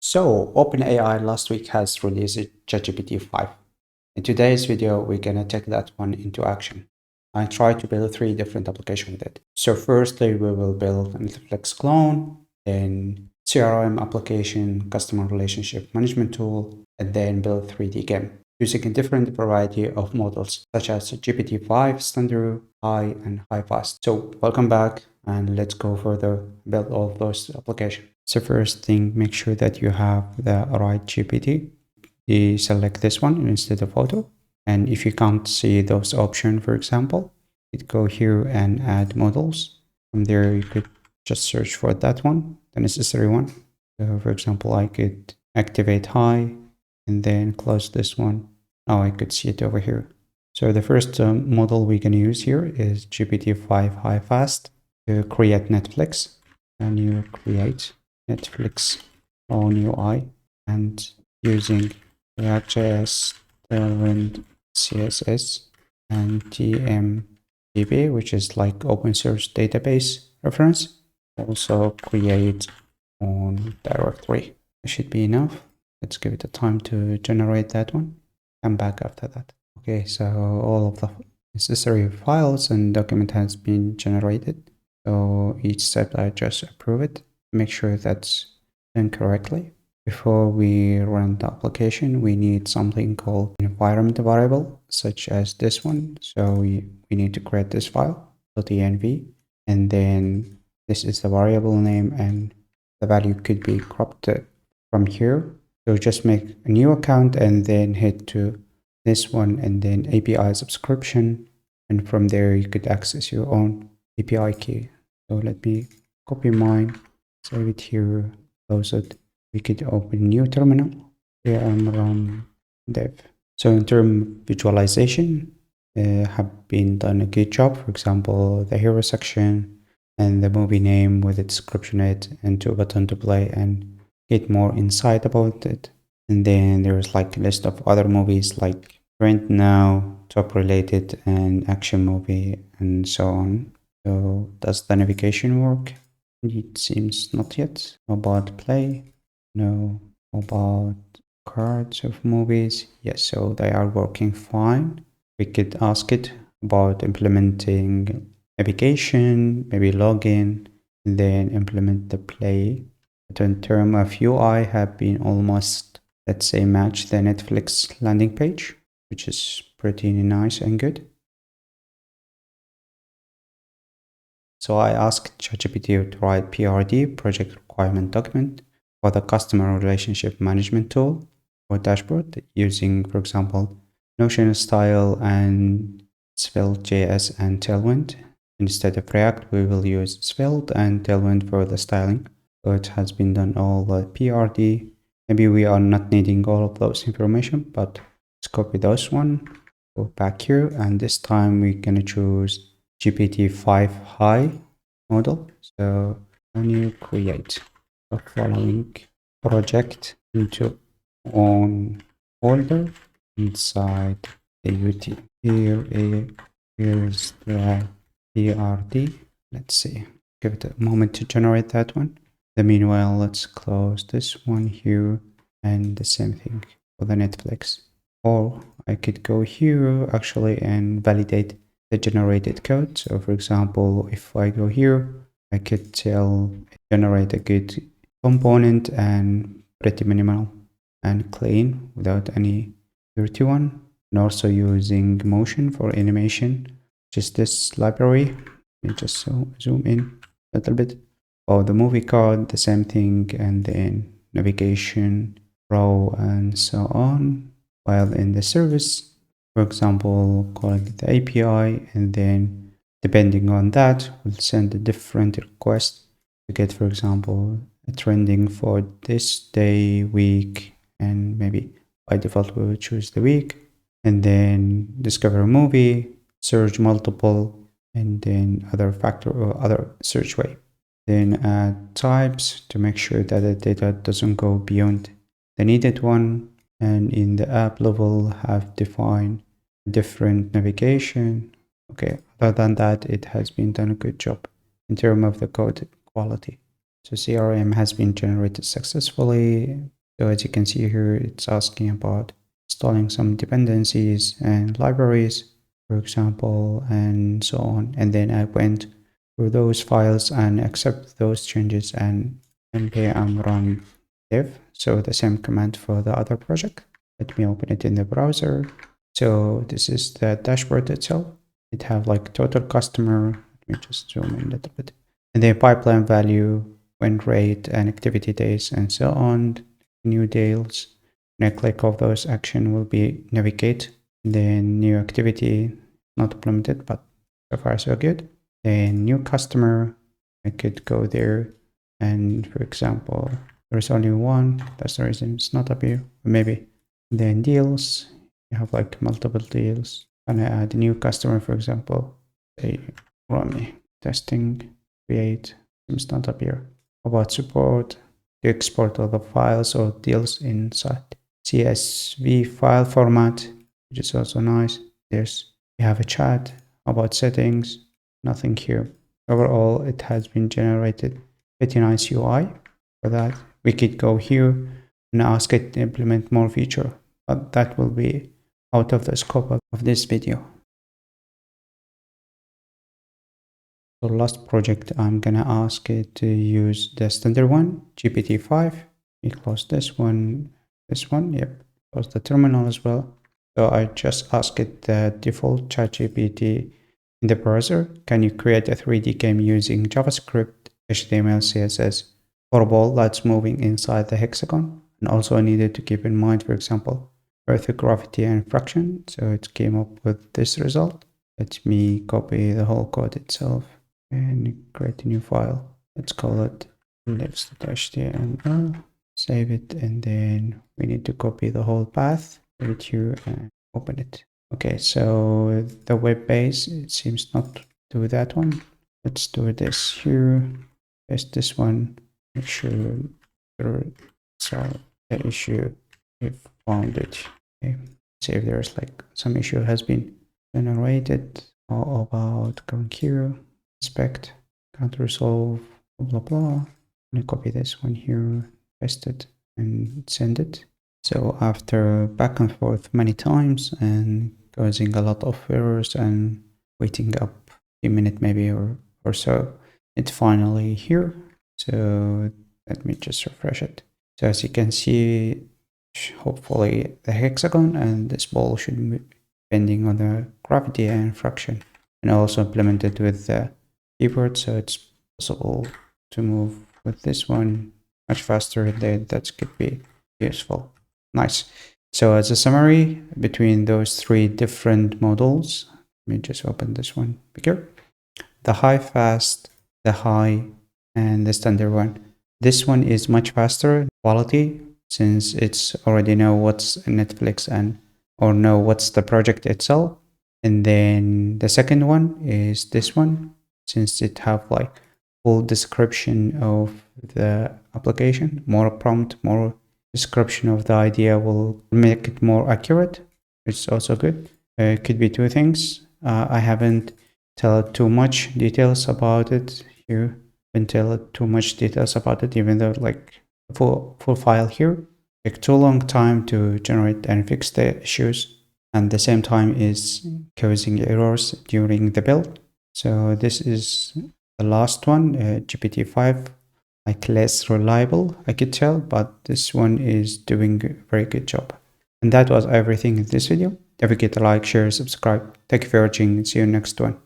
So, OpenAI last week has released ChatGPT-5. In today's video, we're gonna take that one into action and try to build 3 different applications with it. So firstly, we will build a Netflix clone, then CRM application, customer relationship management tool, and then build 3D game using a different variety of models such as GPT-5, standard, high, and high fast. So welcome back and let's go further build all of those applications. So first thing, make sure that you have the right GPT. You select this one instead of auto. And if you can't see those options, for example, you could go here and add models. From there, you could just search for that one, the necessary one. So for example, I could activate high and then close this one. Oh, I could see it over here. So the first model we can use here is GPT-5 High Fast to create Netflix. And you create Netflix on UI and using React.js, Tailwind, CSS, and TMDB, which is like open source database reference. Also create on directory. It should be enough. Let's give it a time to generate that one. Come back after that. Okay, so all of the necessary files and document has been generated. So each step I just approve it. Make sure that's done correctly. Before we run the application, we need something called environment variable, such as this one. So we need to create this file, .env, and then this is the variable name and the value could be cropped from here. So just make a new account and then head to this one and then API subscription. And from there, you could access your own API key. So let me copy mine, save it here, close it. We could open new terminal. Here I'm run dev. So in terms of visualization, have been done a good job. For example, the hero section and the movie name with a description it and to a button to play and get more insight about it. And then there's like a list of other movies like Trend Now, Top Related, and Action Movie, and so on. So does the navigation work? It seems not yet. About play? No. About cards of movies? Yes, so they are working fine. We could ask it about implementing navigation, maybe login, and then implement the play. But in terms of UI, have been almost, let's say, match the Netflix landing page, which is pretty nice and good. So I asked ChatGPT to write PRD, project requirement document, for the customer relationship management tool or dashboard using, for example, Notion style and Svelte.js and Tailwind. Instead of React, we will use Svelte and Tailwind for the styling. So it has been done all the PRD. Maybe we are not needing all of those information, but let's copy those one, go back here, and this time we're gonna choose GPT-5 High model. So when you create the following project into on folder inside the UT. Here's the PRD. Let's see. Give it a moment to generate that one. Meanwhile, let's close this one here and the same thing for the Netflix. Or I could go here actually and validate the generated code. So for example, if I go here, I could tell it generate a good component and pretty minimal and clean without any dirty one. And also using motion for animation, just this library. Let me just zoom in a little bit. Oh, the movie card, the same thing, and then navigation, row, and so on. While in the service, for example, calling the API, and then depending on that, we'll send a different request to get, for example, a trending for this day, week, and maybe by default we will choose the week, and then discover a movie, search multiple, and then other factor or other search way. Then add types to make sure that the data doesn't go beyond the needed one. And in the app level, have defined different navigation. Okay, other than that, it has been done a good job in terms of the code quality. So CRM has been generated successfully. So as you can see here, it's asking about installing some dependencies and libraries, for example, and so on. And then I went through those files and accept those changes and npm run dev. So the same command for the other project. Let me open it in the browser. So this is the dashboard itself. It have like total customer. Let me just zoom in a little bit. And then pipeline value, win rate, and activity days, and so on. New deals. When I click off those, action will be navigate. Then new activity, not implemented, but so far so good. Then new customer, I could go there. And for example, there's only one. That's the reason it's not up here. Maybe. Then deals, you have like multiple deals. And I add a new customer, for example, say Rami testing, create, seems not up here. About support, to export all the files or deals inside CSV file format, which is also nice. There's, you have a chat about settings, nothing here. Overall, it has been generated pretty nice UI for that. We could go here and ask it to implement more feature, but that will be out of the scope of this video. So last project, I'm gonna ask it to use the standard one, GPT-5. We close this one, yep, close the terminal as well. So I just ask it the default ChatGPT in the browser. Can you create a 3D game using JavaScript, HTML, CSS, for a ball that's moving inside the hexagon? And also I needed to keep in mind, for example, orthography and fraction. So it came up with this result. Let me copy the whole code itself and create a new file. Let's call it lives.html, save it, and then we need to copy the whole path, put it here and open it. Okay, so the web base, it seems not to do that one. Let's do this here, paste this one, make sure so the issue we found it. Okay, see if there's like some issue has been generated. All about going here, inspect, can't resolve, blah, blah, blah. I'm gonna copy this one here, paste it, and send it. So after back and forth many times and causing a lot of errors and waiting up a minute maybe or so, it's finally here. So let me just refresh it. So as you can see, hopefully the hexagon and this ball should be depending on the gravity and fraction, and also implemented with the keyboard, so it's possible to move with this one much faster. That could be useful. Nice. So as a summary between those three different models, let me just open this one bigger. The high fast, the high, and the standard one. This one is much faster quality since it's already know what's Netflix and or know what's the project itself. And then the second one is this one, since it have like full description of the application, more prompt, more description of the idea will make it more accurate, which is also good. It could be two things. I haven't tell too much details about it here. Didn't tell too much details about it, even though like full file here take too long time to generate and fix the issues, and the same time is causing errors during the build. So this is the last one, GPT-5, like less reliable, I could tell, but this one is doing a very good job. And that was everything in this video. Don't forget to like, share, subscribe. Thank you for watching. See you next one.